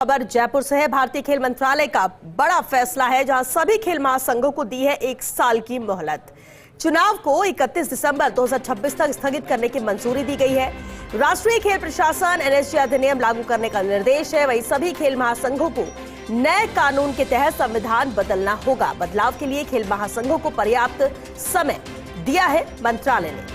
खबर जयपुर से है। भारतीय खेल मंत्रालय का बड़ा फैसला है, जहां सभी खेल महासंघों को दी है 1 साल की मोहलत। चुनाव को 31 दिसंबर 2026 तक स्थगित करने की मंजूरी दी गई है। राष्ट्रीय खेल प्रशासन एनएसजी अधिनियम लागू करने का निर्देश है। वहीं सभी खेल महासंघों को नए कानून के तहत संविधान बदलना होगा। बदलाव के लिए खेल महासंघों को पर्याप्त समय दिया है मंत्रालय ने।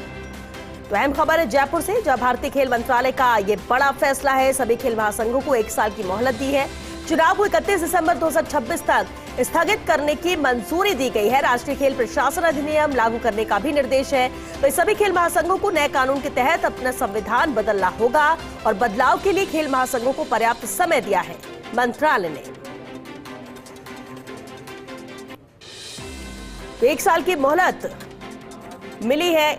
तो अहम खबर है जयपुर से, जहां भारतीय खेल मंत्रालय का ये बड़ा फैसला है। सभी खेल महासंघों को 1 साल की मोहलत दी है। चुनाव को 31 दिसंबर 2026 तक स्थगित करने की मंजूरी दी गई है। राष्ट्रीय खेल प्रशासन अधिनियम लागू करने का भी निर्देश है। तो सभी खेल महासंघों को नए कानून के तहत अपना संविधान बदलना होगा और बदलाव के लिए खेल महासंघों को पर्याप्त समय दिया है मंत्रालय ने। तो 1 साल की मोहलत मिली है।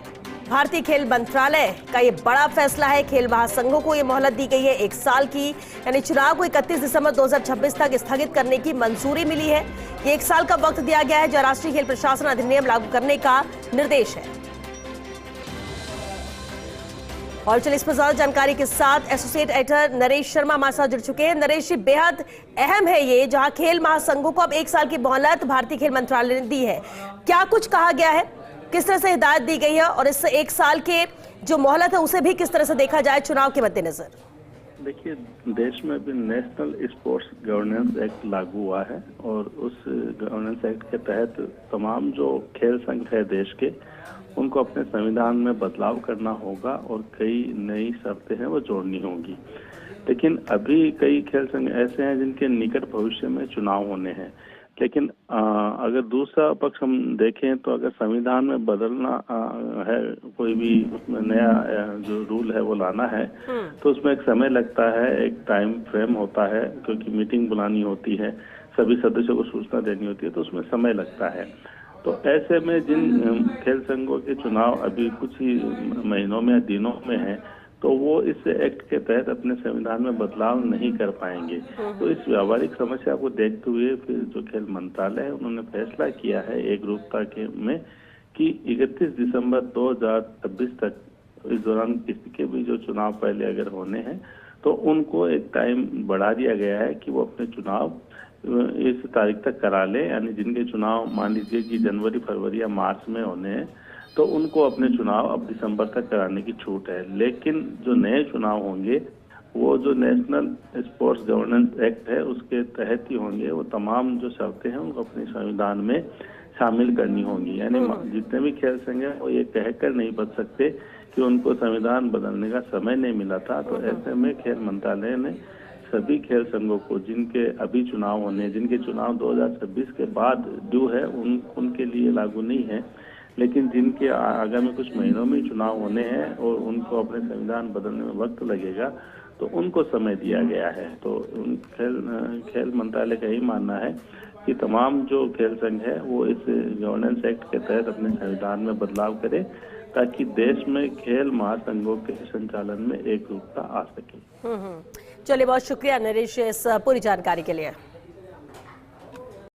भारतीय खेल मंत्रालय का ये बड़ा फैसला है। खेल महासंघों को ये मोहलत दी गई है 1 साल की, यानी चुनाव को 31 दिसंबर 2026 तक स्थगित करने की मंजूरी मिली है। ये 1 साल का वक्त दिया गया है, जो राष्ट्रीय खेल प्रशासन अधिनियम लागू करने का निर्देश है। और चलिए इस पर ज्यादा जानकारी के साथ एसोसिएट एडिटर नरेश शर्मा हमारे साथ जुड़ चुके हैं। नरेश जी, बेहद अहम है ये, जहां खेल महासंघों को अब 1 साल की मोहलत भारतीय खेल मंत्रालय ने दी है। क्या कुछ कहा गया है, किस तरह से हिदायत दी गई है, और इस 1 साल के जो मोहलत है उसे भी किस तरह से देखा जाए चुनाव के मद्देनजर? देखिए, देश में भी नेशनल स्पोर्ट्स गवर्नेंस एक्ट लागू हुआ है और उस गवर्नेंस एक्ट के तहत तमाम जो खेल संघ है देश के, उनको अपने संविधान में बदलाव करना होगा और कई नई शर्तें हैं वो जोड़नी होंगी। लेकिन अभी कई खेल संघ ऐसे हैं जिनके निकट भविष्य में चुनाव होने हैं। लेकिन अगर दूसरा पक्ष हम देखें तो अगर संविधान में बदलना है, कोई भी उसमें नया जो रूल है वो लाना है, तो उसमें एक समय लगता है, एक टाइम फ्रेम होता है, क्योंकि मीटिंग बुलानी होती है, सभी सदस्यों को सूचना देनी होती है, तो उसमें समय लगता है। तो ऐसे में जिन खेल संघों के चुनाव अभी कुछ ही महीनों में, दिनों में है, तो वो इस एक्ट के तहत अपने संविधान में बदलाव नहीं कर पाएंगे। तो इस व्यावहारिक समस्या को देखते हुए फिर जो खेल मंत्रालय है उन्होंने फैसला किया है एकरूपता के में कि 31 दिसंबर 2026 तक, इस दौरान किसी के भी जो चुनाव पहले अगर होने हैं तो उनको एक टाइम बढ़ा दिया गया है कि वो अपने चुनाव इस तारीख तक करा ले। यानी जिनके चुनाव मान लीजिए कि जनवरी, फरवरी या मार्च में होने हैं, तो उनको अपने चुनाव अब दिसंबर तक कराने की छूट है। लेकिन जो नए चुनाव होंगे वो जो नेशनल स्पोर्ट्स गवर्नेंस एक्ट है उसके तहत ही होंगे। वो तमाम जो शर्तें हैं उनको अपने संविधान में शामिल करनी होंगी। यानी जितने भी खेल संघ हैं वो ये कहकर नहीं बच सकते कि उनको संविधान बदलने का समय नहीं मिला था। तो ऐसे में खेल मंत्रालय ने सभी खेल संघों को जिनके अभी चुनाव होने, जिनके चुनाव 2026 के बाद ड्यू है, उनके लिए लागू नहीं है, लेकिन जिनके आगामी कुछ महीनों में चुनाव होने हैं और उनको अपने संविधान बदलने में वक्त लगेगा, तो उनको समय दिया गया है। तो खेल मंत्रालय का यही मानना है कि तमाम जो खेल संघ है वो इस गवर्नेंस एक्ट के तहत अपने संविधान में बदलाव करे, ताकि देश में खेल महासंघों के संचालन में एकरूपता आ सके। चलिए, बहुत शुक्रिया नरेश इस पूरी जानकारी के लिए।